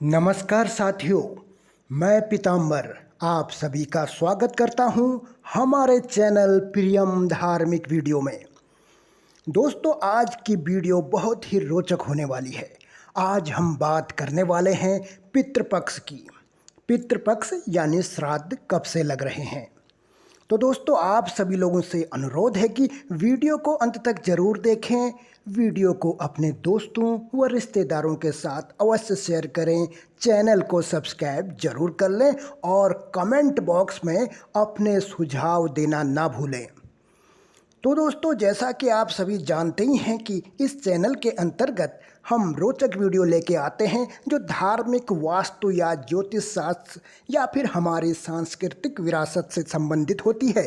नमस्कार साथियों, मैं पीताम्बर आप सभी का स्वागत करता हूं हमारे चैनल प्रियम धार्मिक वीडियो में। दोस्तों, आज की वीडियो बहुत ही रोचक होने वाली है। आज हम बात करने वाले हैं पितृपक्ष की। पितृपक्ष यानी श्राद्ध कब से लग रहे हैं। तो दोस्तों, आप सभी लोगों से अनुरोध है कि वीडियो को अंत तक जरूर देखें। वीडियो को अपने दोस्तों व रिश्तेदारों के साथ अवश्य शेयर करें। चैनल को सब्सक्राइब जरूर कर लें और कमेंट बॉक्स में अपने सुझाव देना ना भूलें। तो दोस्तों, जैसा कि आप सभी जानते ही हैं कि इस चैनल के अंतर्गत हम रोचक वीडियो लेके आते हैं जो धार्मिक, वास्तु या ज्योतिष शास्त्र या फिर हमारी सांस्कृतिक विरासत से संबंधित होती है।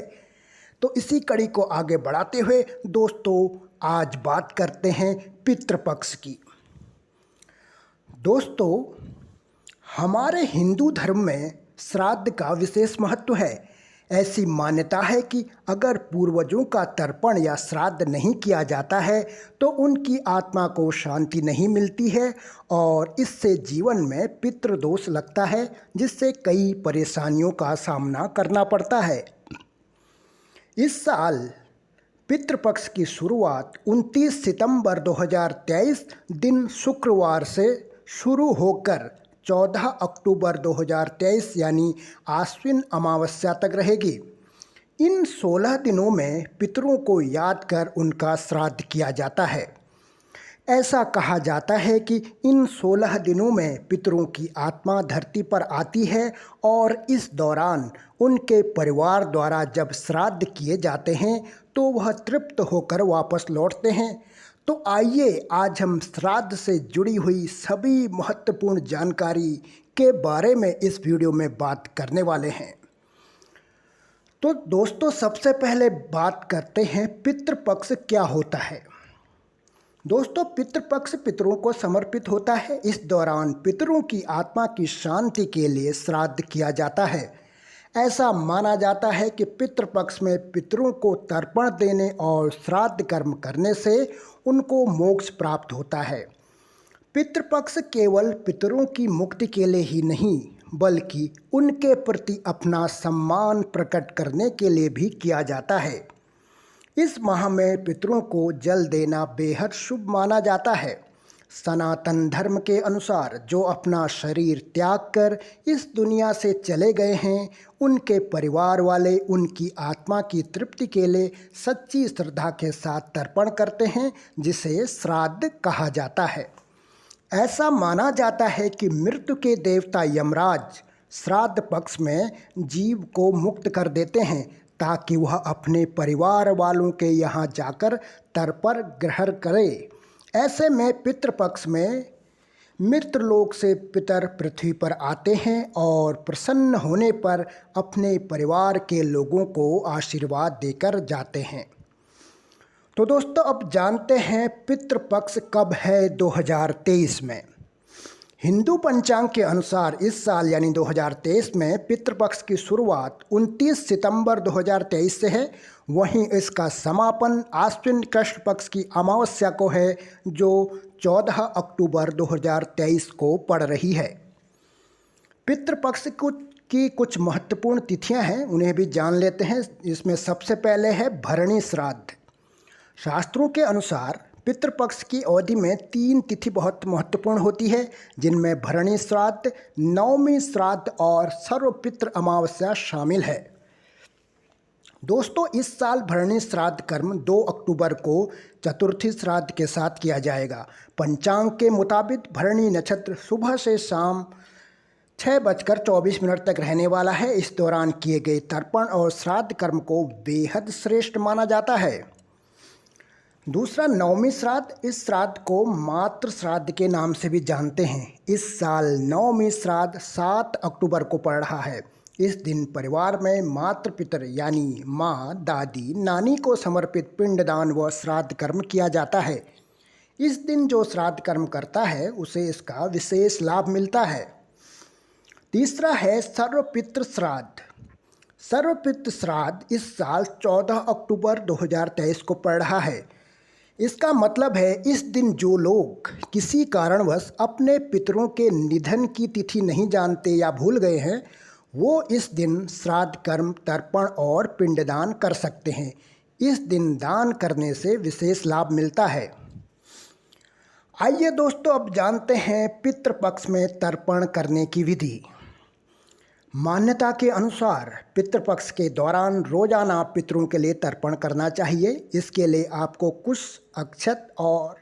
तो इसी कड़ी को आगे बढ़ाते हुए दोस्तों, आज बात करते हैं पितृपक्ष की। दोस्तों, हमारे हिंदू धर्म में श्राद्ध का विशेष महत्व है। ऐसी मान्यता है कि अगर पूर्वजों का तर्पण या श्राद्ध नहीं किया जाता है तो उनकी आत्मा को शांति नहीं मिलती है और इससे जीवन में पितृदोष लगता है, जिससे कई परेशानियों का सामना करना पड़ता है। इस साल पितृपक्ष की शुरुआत 29 सितंबर 2023 दिन शुक्रवार से शुरू होकर 14 अक्टूबर 2023 यानी आश्विन अमावस्या तक रहेगी। इन 16 दिनों में पितरों को याद कर उनका श्राद्ध किया जाता है। ऐसा कहा जाता है कि इन 16 दिनों में पितरों की आत्मा धरती पर आती है और इस दौरान उनके परिवार द्वारा जब श्राद्ध किए जाते हैं तो वह तृप्त होकर वापस लौटते हैं। तो आइए आज हम श्राद्ध से जुड़ी हुई सभी महत्वपूर्ण जानकारी के बारे में इस वीडियो में बात करने वाले हैं। तो दोस्तों, सबसे पहले बात करते हैं पितृपक्ष क्या होता है। दोस्तों, पितृपक्ष पितरों को समर्पित होता है। इस दौरान पितरों की आत्मा की शांति के लिए श्राद्ध किया जाता है। ऐसा माना जाता है कि पितृपक्ष में पितरों को तर्पण देने और श्राद्ध कर्म करने से उनको मोक्ष प्राप्त होता है। पितृपक्ष केवल पितरों की मुक्ति के लिए ही नहीं बल्कि उनके प्रति अपना सम्मान प्रकट करने के लिए भी किया जाता है। इस माह में पितरों को जल देना बेहद शुभ माना जाता है। सनातन धर्म के अनुसार जो अपना शरीर त्याग कर इस दुनिया से चले गए हैं, उनके परिवार वाले उनकी आत्मा की तृप्ति के लिए सच्ची श्रद्धा के साथ तर्पण करते हैं, जिसे श्राद्ध कहा जाता है। ऐसा माना जाता है कि मृत्यु के देवता यमराज श्राद्ध पक्ष में जीव को मुक्त कर देते हैं ताकि वह अपने परिवार वालों के यहाँ जाकर तर्पण ग्रहण करे। ऐसे में पितृपक्ष में मृतलोक से पितर पृथ्वी पर आते हैं और प्रसन्न होने पर अपने परिवार के लोगों को आशीर्वाद देकर जाते हैं। तो दोस्तों, अब जानते हैं पितृपक्ष कब है 2023 में। हिंदू पंचांग के अनुसार इस साल यानी 2023 में पितृपक्ष की शुरुआत 29 सितंबर 2023 से है। वहीं इसका समापन आश्विन कृष्ण पक्ष की अमावस्या को है, जो 14 अक्टूबर 2023 को पड़ रही है। पितृपक्ष की कुछ महत्वपूर्ण तिथियां हैं, उन्हें भी जान लेते हैं। इसमें सबसे पहले है भरणी श्राद्ध। शास्त्रों के अनुसार पितृपक्ष की अवधि में 3 तिथि बहुत महत्वपूर्ण होती है, जिनमें भरणी श्राद्ध, नवमी श्राद्ध और सर्वपितृ अमावस्या शामिल है। दोस्तों, इस साल भरणी श्राद्ध कर्म 2 अक्टूबर को चतुर्थी श्राद्ध के साथ किया जाएगा। पंचांग के मुताबिक भरणी नक्षत्र सुबह से शाम 6:24 तक रहने वाला है। इस दौरान किए गए तर्पण और श्राद्ध कर्म को बेहद श्रेष्ठ माना जाता है। दूसरा, नवमी श्राद्ध। इस श्राद्ध को मातृ श्राद्ध के नाम से भी जानते हैं। इस साल नवमी श्राद्ध 7 अक्टूबर को पड़ रहा है। इस दिन परिवार में मातृ पितर यानी माँ, दादी, नानी को समर्पित पिंडदान व श्राद्ध कर्म किया जाता है। इस दिन जो श्राद्ध कर्म करता है उसे इसका विशेष लाभ मिलता है। तीसरा है सर्वपितृ श्राद्ध। सर्वपितृ श्राद्ध इस साल 14 अक्टूबर 2023 को पड़ रहा है। इसका मतलब है इस दिन जो लोग किसी कारणवश अपने पितरों के निधन की तिथि नहीं जानते या भूल गए हैं, वो इस दिन श्राद्ध कर्म, तर्पण और पिंडदान कर सकते हैं। इस दिन दान करने से विशेष लाभ मिलता है। आइए दोस्तों, अब जानते हैं पितृपक्ष में तर्पण करने की विधि। मान्यता के अनुसार पितृपक्ष के दौरान रोजाना पितरों के लिए तर्पण करना चाहिए। इसके लिए आपको कुछ अक्षत और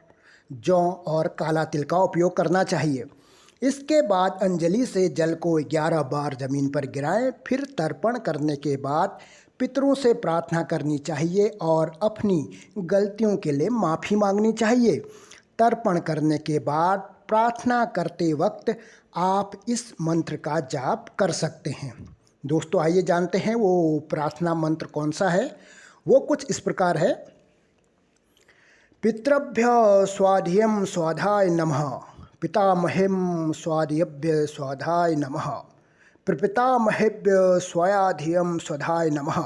जौ और काला तिल का उपयोग करना चाहिए। इसके बाद अंजलि से जल को 11 बार जमीन पर गिराएं। फिर तर्पण करने के बाद पितरों से प्रार्थना करनी चाहिए और अपनी गलतियों के लिए माफ़ी मांगनी चाहिए। तर्पण करने के बाद प्रार्थना करते वक्त आप इस मंत्र का जाप कर सकते हैं। दोस्तों, आइए जानते हैं वो प्रार्थना मंत्र कौन सा है। वो कुछ इस प्रकार है। पितृभ्य स्वाधियम स्वाधाय नमः, पितामहेम स्वाधियभ्य स्वाधाय नमः, प्रपितामहेभ्य स्वाधियम स्वाधाय नमः,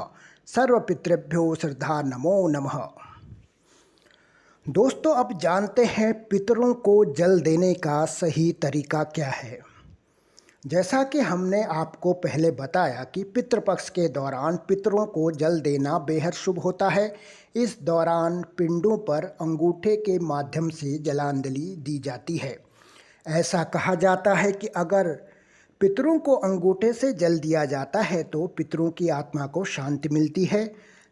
सर्वपितृभ्यो श्रद्धा नमो नमः। दोस्तों, अब जानते हैं पितरों को जल देने का सही तरीका क्या है। जैसा कि हमने आपको पहले बताया कि पितृपक्ष के दौरान पितरों को जल देना बेहद शुभ होता है। इस दौरान पिंडों पर अंगूठे के माध्यम से जलांजलि दी जाती है। ऐसा कहा जाता है कि अगर पितरों को अंगूठे से जल दिया जाता है तो पितरों की आत्मा को शांति मिलती है।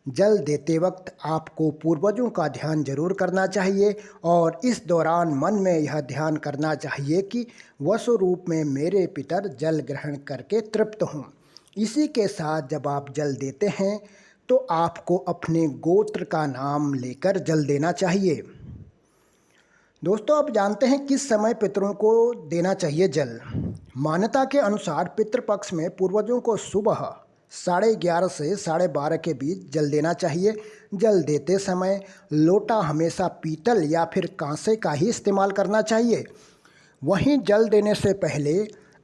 जल देते वक्त आपको पूर्वजों का ध्यान जरूर करना चाहिए और इस दौरान मन में यह ध्यान करना चाहिए कि वसुरूप में मेरे पितर जल ग्रहण करके तृप्त हों। इसी के साथ जब आप जल देते हैं तो आपको अपने गोत्र का नाम लेकर जल देना चाहिए। दोस्तों, आप जानते हैं किस समय पितरों को देना चाहिए जल। मान्यता के अनुसार पितृपक्ष में पूर्वजों को सुबह 11:30 से 12:30 के बीच जल देना चाहिए। जल देते समय लोटा हमेशा पीतल या फिर कांसे का ही इस्तेमाल करना चाहिए। वहीं जल देने से पहले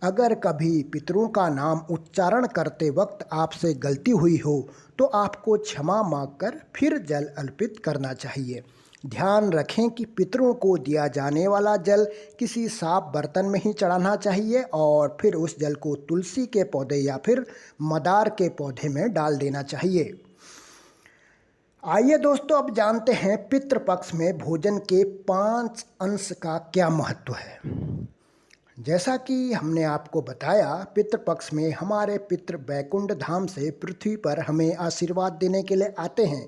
अगर कभी पितरों का नाम उच्चारण करते वक्त आपसे गलती हुई हो तो आपको क्षमा मांगकर फिर जल अर्पित करना चाहिए। ध्यान रखें कि पितरों को दिया जाने वाला जल किसी साफ बर्तन में ही चढ़ाना चाहिए और फिर उस जल को तुलसी के पौधे या फिर मदार के पौधे में डाल देना चाहिए। आइए दोस्तों, अब जानते हैं पितृपक्ष में भोजन के 5 अंश का क्या महत्व है। जैसा कि हमने आपको बताया, पितृपक्ष में हमारे पितृ वैकुंठ धाम से पृथ्वी पर हमें आशीर्वाद देने के लिए आते हैं।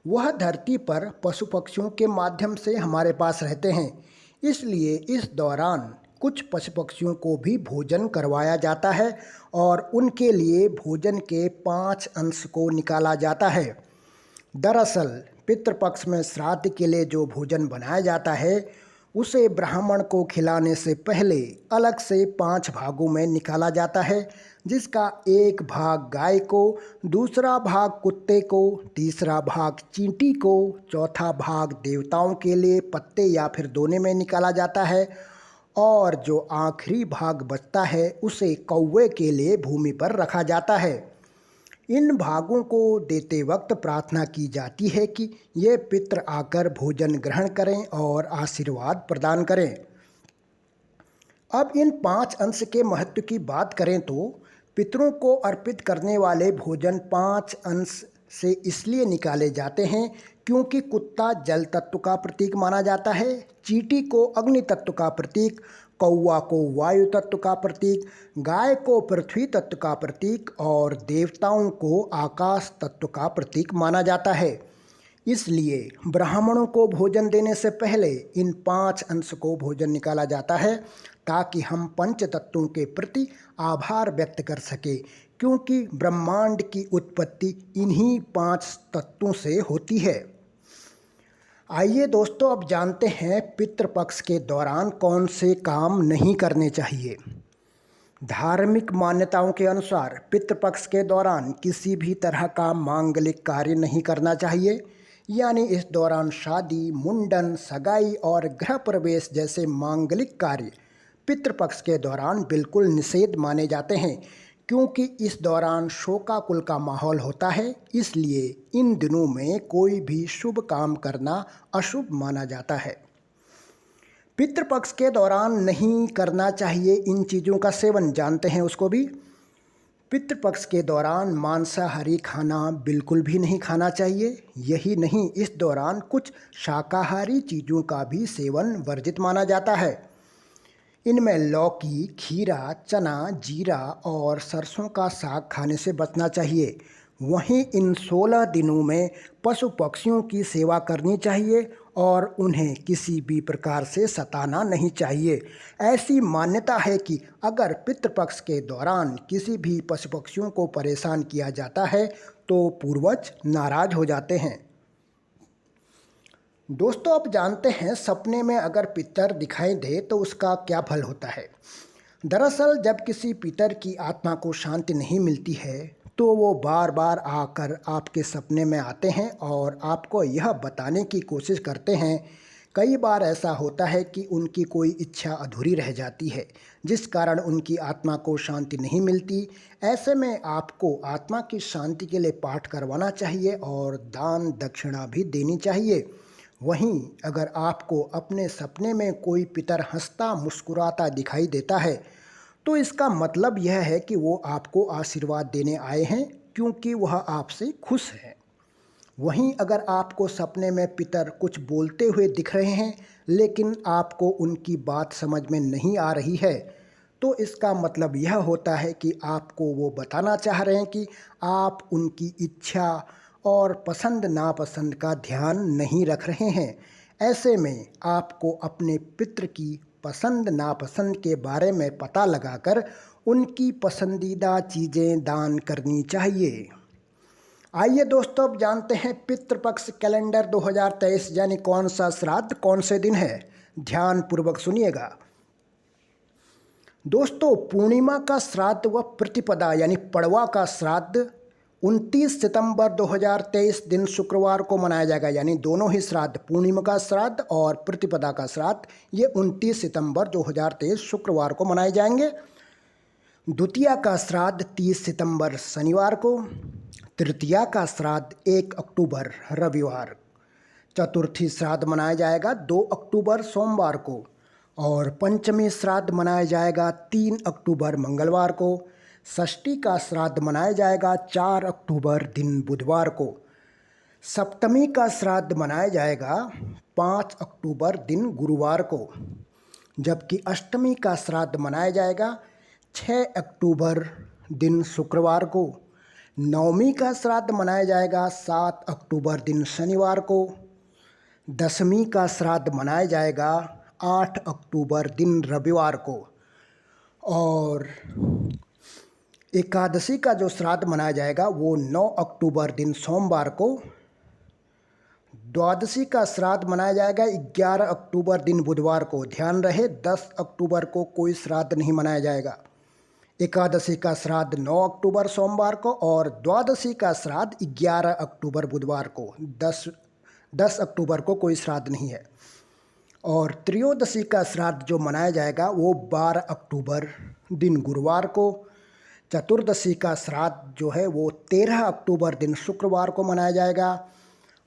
वह धरती पर पशु पक्षियों के माध्यम से हमारे पास रहते हैं। इसलिए इस दौरान कुछ पशु पक्षियों को भी भोजन करवाया जाता है और उनके लिए भोजन के 5 अंश को निकाला जाता है। दरअसल पितृपक्ष में श्राद्ध के लिए जो भोजन बनाया जाता है उसे ब्राह्मण को खिलाने से पहले अलग से 5 भागों में निकाला जाता है, जिसका एक भाग गाय को, दूसरा भाग कुत्ते को, तीसरा भाग चींटी को, चौथा भाग देवताओं के लिए पत्ते या फिर दोने में निकाला जाता है और जो आखिरी भाग बचता है उसे कौवे के लिए भूमि पर रखा जाता है। इन भागों को देते वक्त प्रार्थना की जाती है कि ये पितृ आकर भोजन ग्रहण करें और आशीर्वाद प्रदान करें। अब इन 5 अंश के महत्व की बात करें तो पितरों को अर्पित करने वाले भोजन 5 अंश से इसलिए निकाले जाते हैं क्योंकि कुत्ता जल तत्व का प्रतीक माना जाता है, चींटी को अग्नि तत्व का प्रतीक, कौवा को वायु तत्व का प्रतीक, गाय को पृथ्वी तत्व का प्रतीक और देवताओं को आकाश तत्व का प्रतीक माना जाता है। इसलिए ब्राह्मणों को भोजन देने से पहले इन 5 अंश को भोजन निकाला जाता है ताकि हम पंच तत्वों के प्रति आभार व्यक्त कर सके, क्योंकि ब्रह्मांड की उत्पत्ति इन्हीं 5 तत्वों से होती है। आइए दोस्तों, अब जानते हैं पितृपक्ष के दौरान कौन से काम नहीं करने चाहिए। धार्मिक मान्यताओं के अनुसार पितृपक्ष के दौरान किसी भी तरह का मांगलिक कार्य नहीं करना चाहिए, यानी इस दौरान शादी, मुंडन, सगाई और गृह प्रवेश जैसे मांगलिक कार्य पितृपक्ष के दौरान बिल्कुल निषेध माने जाते हैं, क्योंकि इस दौरान शोकाकुल का माहौल होता है, इसलिए इन दिनों में कोई भी शुभ काम करना अशुभ माना जाता है। पितृपक्ष के दौरान नहीं करना चाहिए इन चीज़ों का सेवन, जानते हैं उसको भी। पितृपक्ष के दौरान मांसाहारी खाना बिल्कुल भी नहीं खाना चाहिए। यही नहीं, इस दौरान कुछ शाकाहारी चीज़ों का भी सेवन वर्जित माना जाता है। इनमें लौकी, खीरा, चना, जीरा और सरसों का साग खाने से बचना चाहिए। वहीं इन 16 दिनों में पशु पक्षियों की सेवा करनी चाहिए और उन्हें किसी भी प्रकार से सताना नहीं चाहिए। ऐसी मान्यता है कि अगर पितृपक्ष के दौरान किसी भी पशु पक्षियों को परेशान किया जाता है तो पूर्वज नाराज हो जाते हैं। दोस्तों, आप जानते हैं सपने में अगर पितर दिखाई दे तो उसका क्या फल होता है। दरअसल जब किसी पितर की आत्मा को शांति नहीं मिलती है तो वो बार बार आकर आपके सपने में आते हैं और आपको यह बताने की कोशिश करते हैं। कई बार ऐसा होता है कि उनकी कोई इच्छा अधूरी रह जाती है, जिस कारण उनकी आत्मा को शांति नहीं मिलती। ऐसे में आपको आत्मा की शांति के लिए पाठ करवाना चाहिए और दान दक्षिणा भी देनी चाहिए। वहीं अगर आपको अपने सपने में कोई पितर हंसता मुस्कुराता दिखाई देता है तो इसका मतलब यह है कि वो आपको आशीर्वाद देने आए हैं, क्योंकि वह आपसे खुश हैं। वहीं अगर आपको सपने में पितर कुछ बोलते हुए दिख रहे हैं लेकिन आपको उनकी बात समझ में नहीं आ रही है तो इसका मतलब यह होता है कि आपको वो बताना चाह रहे हैं कि आप उनकी इच्छा और पसंद नापसंद का ध्यान नहीं रख रहे हैं। ऐसे में आपको अपने पितर की पसंद नापसंद के बारे में पता लगाकर उनकी पसंदीदा चीज़ें दान करनी चाहिए। आइए दोस्तों, अब जानते हैं पितृपक्ष कैलेंडर 2023 यानी कौन सा श्राद्ध कौन से दिन है। ध्यान पूर्वक सुनिएगा। दोस्तों, पूर्णिमा का श्राद्ध व प्रतिपदा यानी पड़वा का श्राद्ध 29 सितंबर 2023 दिन शुक्रवार को मनाया जाएगा। यानी दोनों ही श्राद्ध, पूर्णिमा का श्राद्ध और प्रतिपदा का श्राद्ध, ये 29 सितंबर 2023 शुक्रवार को मनाए जाएंगे। द्वितीया का श्राद्ध 30 सितंबर शनिवार को, तृतीया का श्राद्ध 1 अक्टूबर रविवार, चतुर्थी श्राद्ध मनाया जाएगा 2 अक्टूबर सोमवार को और पंचमी श्राद्ध मनाया जाएगा 3 अक्टूबर मंगलवार को। षष्ठी का श्राद्ध मनाया जाएगा 4 अक्टूबर दिन बुधवार को। सप्तमी का श्राद्ध मनाया जाएगा 5 अक्टूबर दिन गुरुवार को, जबकि अष्टमी का श्राद्ध मनाया जाएगा 6 अक्टूबर दिन शुक्रवार को। नवमी का श्राद्ध मनाया जाएगा 7 अक्टूबर दिन शनिवार को। दशमी का श्राद्ध मनाया जाएगा 8 अक्टूबर दिन रविवार को और एकादशी का जो श्राद्ध मनाया जाएगा वो 9 अक्टूबर दिन सोमवार को। द्वादशी का श्राद्ध मनाया जाएगा 11 अक्टूबर दिन बुधवार को। ध्यान रहे, 10 अक्टूबर को कोई श्राद्ध नहीं मनाया जाएगा। एकादशी का श्राद्ध 9 अक्टूबर सोमवार को और द्वादशी का श्राद्ध 11 अक्टूबर बुधवार को। 10 अक्टूबर को कोई श्राद्ध नहीं है। और त्रयोदशी का श्राद्ध जो मनाया जाएगा वो 12 अक्टूबर दिन गुरुवार को। चतुर्दशी का श्राद्ध जो है वो 13 अक्टूबर दिन शुक्रवार को मनाया जाएगा।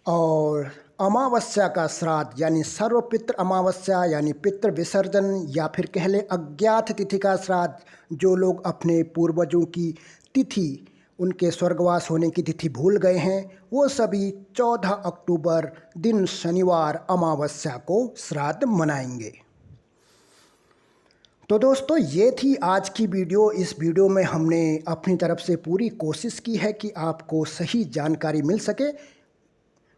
और अमावस्या का श्राद्ध यानी सर्वपितृ अमावस्या यानी पितृ विसर्जन या फिर कह लें अज्ञात तिथि का श्राद्ध, जो लोग अपने पूर्वजों की तिथि, उनके स्वर्गवास होने की तिथि भूल गए हैं, वो सभी 14 अक्टूबर दिन शनिवार अमावस्या को श्राद्ध मनाएंगे। तो दोस्तों, ये थी आज की वीडियो। इस वीडियो में हमने अपनी तरफ से पूरी कोशिश की है कि आपको सही जानकारी मिल सके।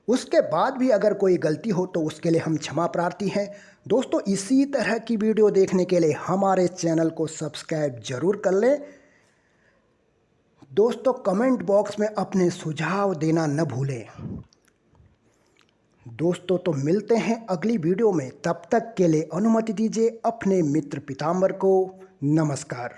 उसके बाद भी अगर कोई गलती हो तो उसके लिए हम क्षमा प्रार्थी हैं। दोस्तों, इसी तरह की वीडियो देखने के लिए हमारे चैनल को सब्सक्राइब जरूर कर लें। दोस्तों, कमेंट बॉक्स में अपने सुझाव देना न भूलें। दोस्तों, तो मिलते हैं अगली वीडियो में। तब तक के लिए अनुमति दीजिए अपने मित्र पीताम्बर को। नमस्कार।